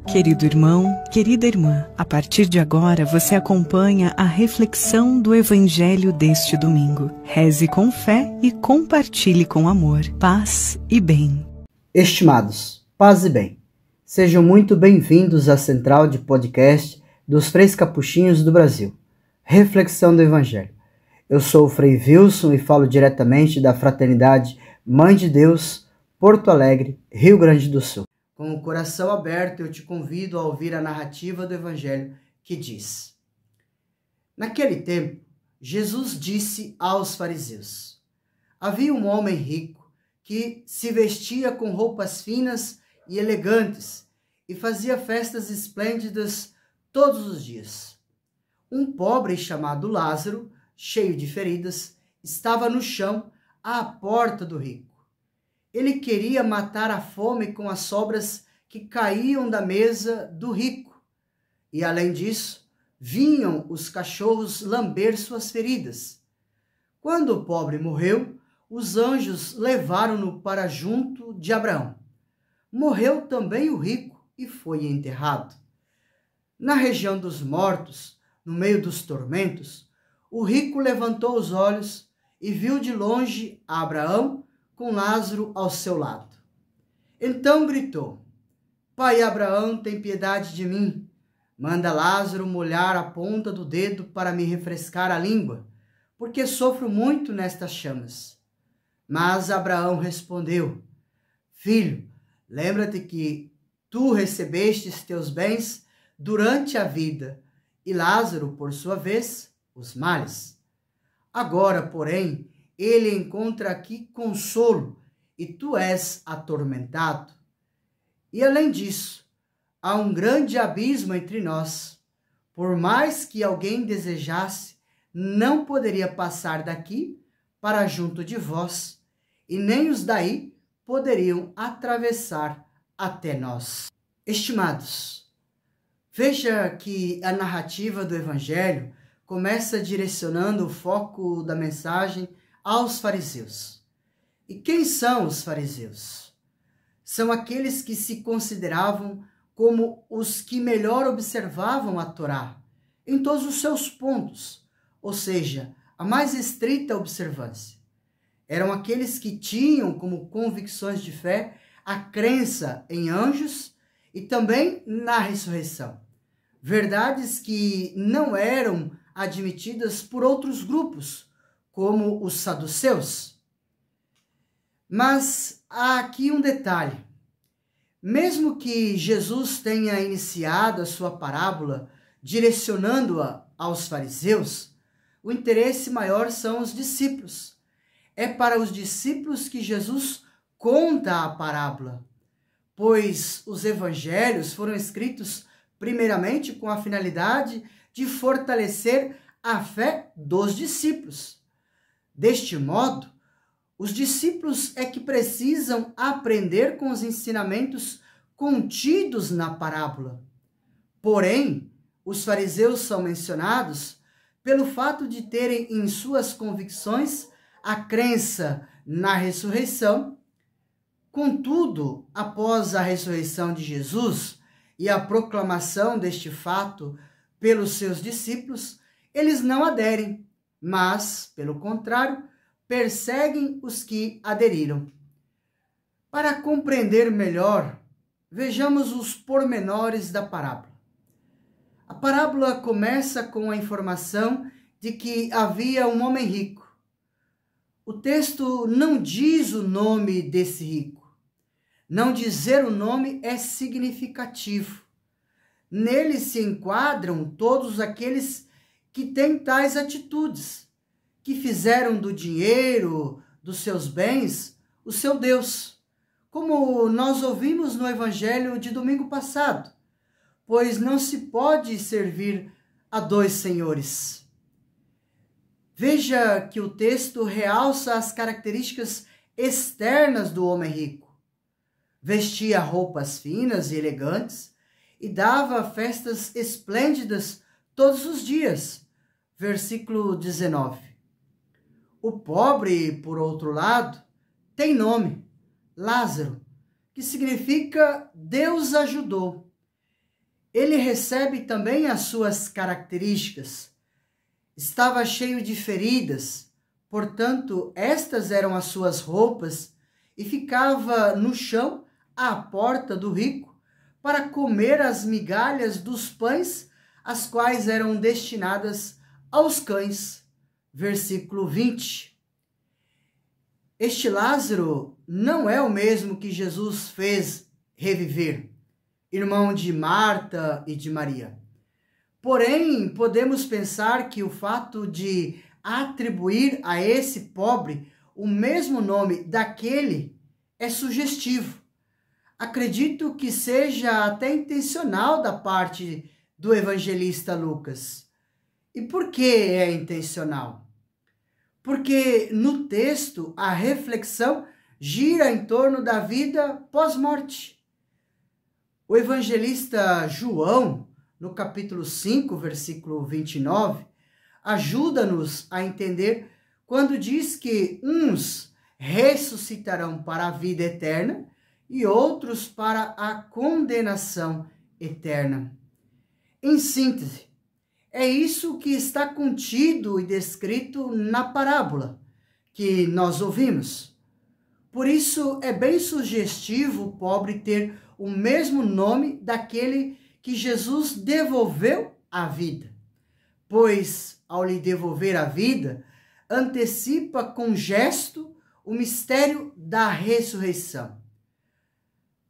Querido irmão, querida irmã, a partir de agora você acompanha a reflexão do Evangelho deste domingo. Reze com fé e compartilhe com amor, paz e bem. Estimados, paz e bem. Sejam muito bem-vindos à central de podcast dos Freis Capuchinhos do Brasil. Reflexão do Evangelho. Eu sou o Frei Wilson e falo diretamente da Fraternidade Mãe de Deus, Porto Alegre, Rio Grande do Sul. Com o coração aberto, eu te convido a ouvir a narrativa do Evangelho que diz: Naquele tempo, Jesus disse aos fariseus: Havia um homem rico que se vestia com roupas finas e elegantes e fazia festas esplêndidas todos os dias. Um pobre chamado Lázaro, cheio de feridas, estava no chão à porta do rico. Ele queria matar a fome com as sobras que caíam da mesa do rico. E, além disso, vinham os cachorros lamber suas feridas. Quando o pobre morreu, os anjos levaram-no para junto de Abraão. Morreu também o rico e foi enterrado. Na região dos mortos, no meio dos tormentos, o rico levantou os olhos e viu de longe a Abraão com Lázaro ao seu lado. Então gritou: Pai Abraão, tem piedade de mim. Manda Lázaro molhar a ponta do dedo para me refrescar a língua, porque sofro muito nestas chamas. Mas Abraão respondeu: Filho, lembra-te que tu recebestes teus bens durante a vida, e Lázaro, por sua vez, os males. Agora, porém, ele encontra aqui consolo, e tu és atormentado. E além disso, há um grande abismo entre nós. Por mais que alguém desejasse, não poderia passar daqui para junto de vós, e nem os daí poderiam atravessar até nós. Estimados, veja que a narrativa do Evangelho começa direcionando o foco da mensagem aos fariseus. E quem são os fariseus? São aqueles que se consideravam como os que melhor observavam a Torá, em todos os seus pontos, ou seja, a mais estrita observância. Eram aqueles que tinham como convicções de fé a crença em anjos e também na ressurreição. Verdades que não eram admitidas por outros grupos, como os saduceus. Mas há aqui um detalhe. Mesmo que Jesus tenha iniciado a sua parábola direcionando-a aos fariseus, o interesse maior são os discípulos. É para os discípulos que Jesus conta a parábola, pois os evangelhos foram escritos primeiramente com a finalidade de fortalecer a fé dos discípulos. Deste modo, os discípulos é que precisam aprender com os ensinamentos contidos na parábola. Porém, os fariseus são mencionados pelo fato de terem em suas convicções a crença na ressurreição. Contudo, após a ressurreição de Jesus e a proclamação deste fato pelos seus discípulos, eles não aderem, mas, pelo contrário, perseguem os que aderiram. Para compreender melhor, vejamos os pormenores da parábola. A parábola começa com a informação de que havia um homem rico. O texto não diz o nome desse rico. Não dizer o nome é significativo. Nele se enquadram todos aqueles que têm tais atitudes, que fizeram do dinheiro, dos seus bens, o seu Deus, como nós ouvimos no Evangelho de domingo passado, pois não se pode servir a dois senhores. Veja que o texto realça as características externas do homem rico. Vestia roupas finas e elegantes e dava festas esplêndidas todos os dias. Versículo 19. O pobre, por outro lado, tem nome, Lázaro, que significa Deus ajudou. ele recebe também as suas características. Estava cheio de feridas, portanto, estas eram as suas roupas, e ficava no chão, à porta do rico, para comer as migalhas dos pães, as quais eram destinadas aos cães. Versículo 20. Este Lázaro não é o mesmo que Jesus fez reviver, irmão de Marta e de Maria. Porém, podemos pensar que o fato de atribuir a esse pobre o mesmo nome daquele é sugestivo. Acredito que seja até intencional da parte do evangelista Lucas. E por que é intencional? Porque no texto a reflexão gira em torno da vida pós-morte. O evangelista João, no capítulo 5, versículo 29, ajuda-nos a entender quando diz que uns ressuscitarão para a vida eterna e outros para a condenação eterna. Em síntese, é isso que está contido e descrito na parábola que nós ouvimos. Por isso, é bem sugestivo o pobre ter o mesmo nome daquele que Jesus devolveu à vida, pois, ao lhe devolver a vida, antecipa com gesto o mistério da ressurreição.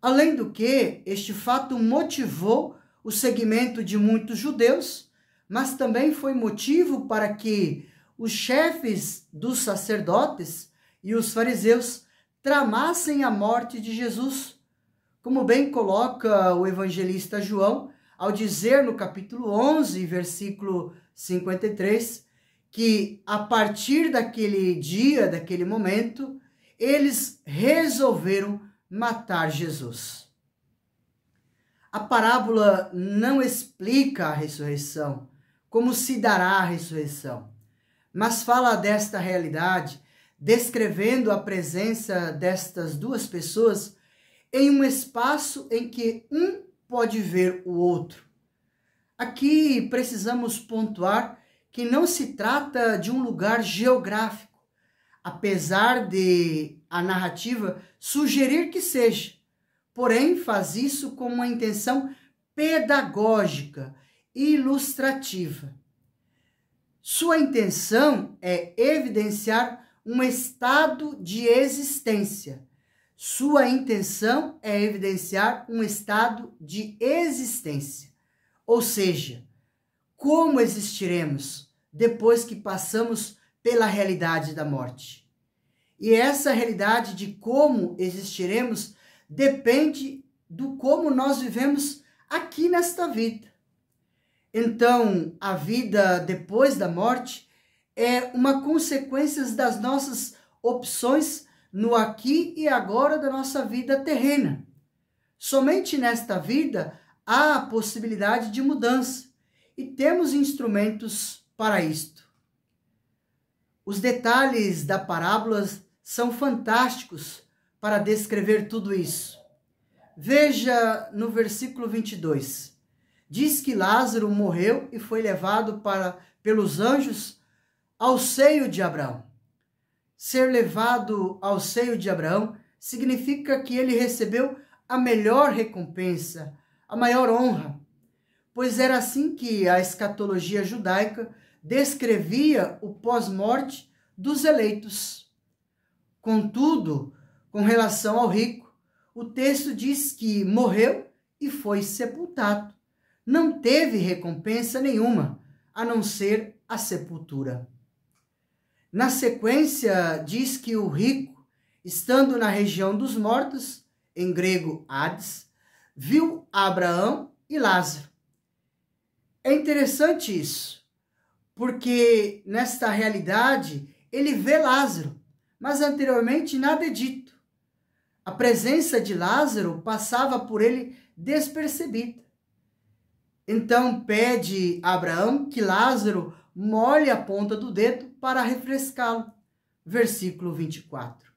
Além do que, este fato motivou o seguimento de muitos judeus, mas também foi motivo para que os chefes dos sacerdotes e os fariseus tramassem a morte de Jesus, como bem coloca o evangelista João, ao dizer no capítulo 11, versículo 53, que a partir daquele dia, daquele momento, eles resolveram matar Jesus. A parábola não explica a ressurreição, como se dará a ressurreição, mas fala desta realidade, descrevendo a presença destas duas pessoas em um espaço em que um pode ver o outro. Aqui precisamos pontuar que não se trata de um lugar geográfico, apesar de a narrativa sugerir que seja, porém faz isso com uma intenção pedagógica e ilustrativa. Sua intenção é evidenciar um estado de existência. Sua intenção é evidenciar um estado de existência. Ou seja, como existiremos depois que passamos pela realidade da morte. E essa realidade de como existiremos depende do como nós vivemos aqui nesta vida. Então, a vida depois da morte é uma consequência das nossas opções no aqui e agora da nossa vida terrena. Somente nesta vida há a possibilidade de mudança e temos instrumentos para isto. Os detalhes da parábola são fantásticos para descrever tudo isso. Veja no versículo 22. Diz que Lázaro morreu e foi levado pelos anjos ao seio de Abraão. Ser levado ao seio de Abraão significa que ele recebeu a melhor recompensa, a maior honra, pois era assim que a escatologia judaica descrevia o pós-morte dos eleitos. Contudo, com relação ao rico, o texto diz que morreu e foi sepultado. Não teve recompensa nenhuma, a não ser a sepultura. Na sequência, diz que o rico, estando na região dos mortos, em grego Hades, viu Abraão e Lázaro. É interessante isso, porque nesta realidade ele vê Lázaro, mas anteriormente nada é dito. A presença de Lázaro passava por ele despercebida. Então pede a Abraão que Lázaro molhe a ponta do dedo para refrescá-lo. Versículo 24.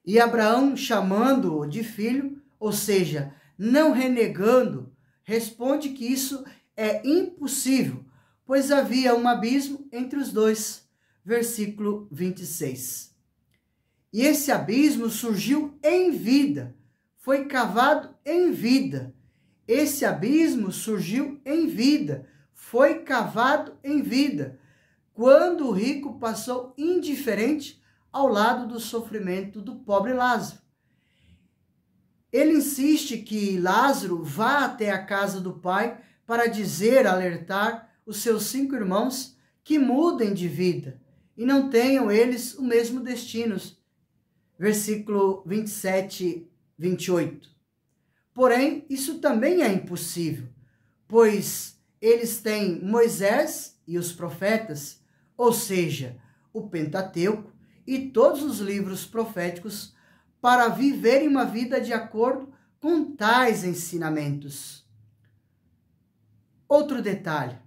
E Abraão, chamando-o de filho, ou seja, não renegando, responde que isso é impossível, pois havia um abismo entre os dois. Versículo 26. E esse abismo surgiu em vida, foi cavado em vida. Esse abismo surgiu em vida, foi cavado em vida, quando o rico passou indiferente ao lado do sofrimento do pobre Lázaro. Ele insiste que Lázaro vá até a casa do pai para alertar os seus 5 irmãos que mudem de vida e não tenham eles o mesmo destino. Versículo 27, 28. Porém, isso também é impossível, pois eles têm Moisés e os profetas, ou seja, o Pentateuco e todos os livros proféticos, para viverem uma vida de acordo com tais ensinamentos. Outro detalhe.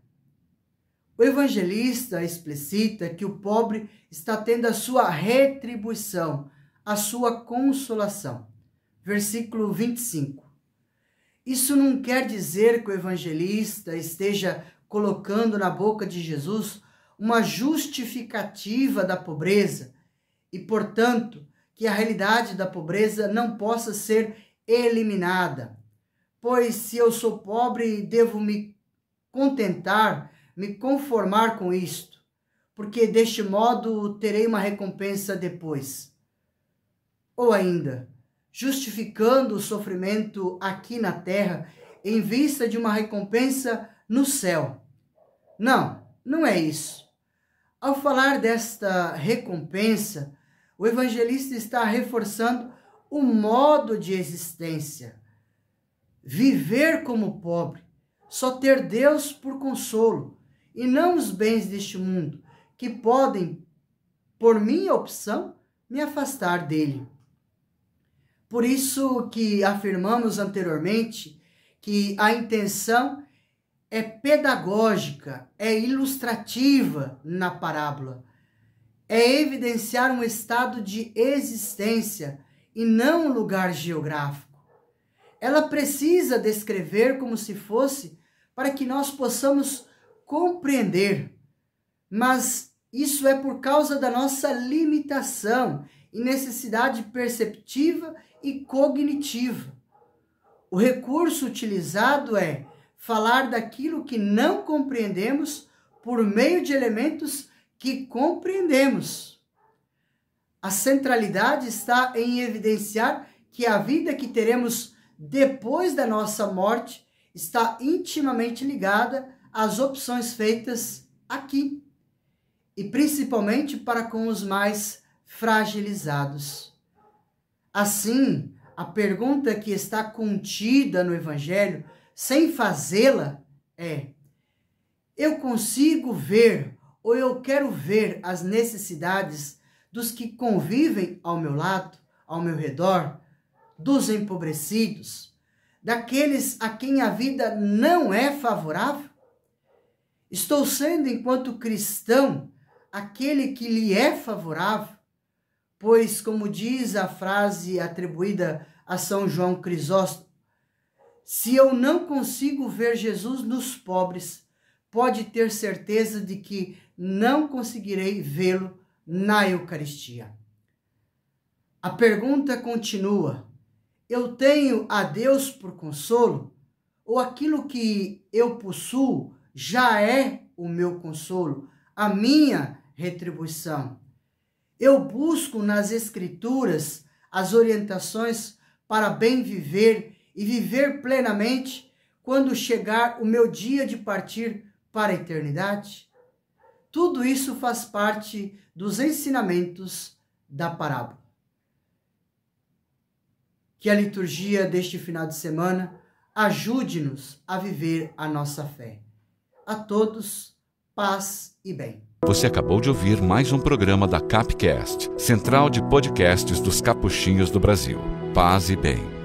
O evangelista explicita que o pobre está tendo a sua retribuição, a sua consolação. Versículo 25. Isso não quer dizer que o evangelista esteja colocando na boca de Jesus uma justificativa da pobreza e, portanto, que a realidade da pobreza não possa ser eliminada. Pois se eu sou pobre, devo me contentar, me conformar com isto, porque deste modo terei uma recompensa depois. Ou ainda, justificando o sofrimento aqui na terra em vista de uma recompensa no céu. Não é isso. Ao falar desta recompensa, o evangelista está reforçando o modo de existência. Viver como pobre, só ter Deus por consolo, e não os bens deste mundo, que podem, por minha opção, me afastar dele. Por isso que afirmamos anteriormente que a intenção é pedagógica, é ilustrativa na parábola. É evidenciar um estado de existência e não um lugar geográfico. Ela precisa descrever como se fosse para que nós possamos compreender, mas isso é por causa da nossa limitação e necessidade perceptiva e cognitiva. O recurso utilizado é falar daquilo que não compreendemos por meio de elementos que compreendemos. A centralidade está em evidenciar que a vida que teremos depois da nossa morte está intimamente ligada às opções feitas aqui, e principalmente para com os mais fragilizados. Assim, a pergunta que está contida no Evangelho, sem fazê-la, é: eu consigo ver ou eu quero ver as necessidades dos que convivem ao meu lado, ao meu redor, dos empobrecidos, daqueles a quem a vida não é favorável? Estou sendo, enquanto cristão, aquele que lhe é favorável? Pois, como diz a frase atribuída a São João Crisóstomo, se eu não consigo ver Jesus nos pobres, pode ter certeza de que não conseguirei vê-lo na Eucaristia. A pergunta continua: eu tenho a Deus por consolo? Ou aquilo que eu possuo já é o meu consolo, a minha retribuição? Eu busco nas Escrituras as orientações para bem viver e viver plenamente quando chegar o meu dia de partir para a eternidade? Tudo isso faz parte dos ensinamentos da parábola. Que a liturgia deste final de semana ajude-nos a viver a nossa fé. A todos, paz e bem. Você acabou de ouvir mais um programa da Capcast, Central de Podcasts dos Capuchinhos do Brasil. Paz e bem.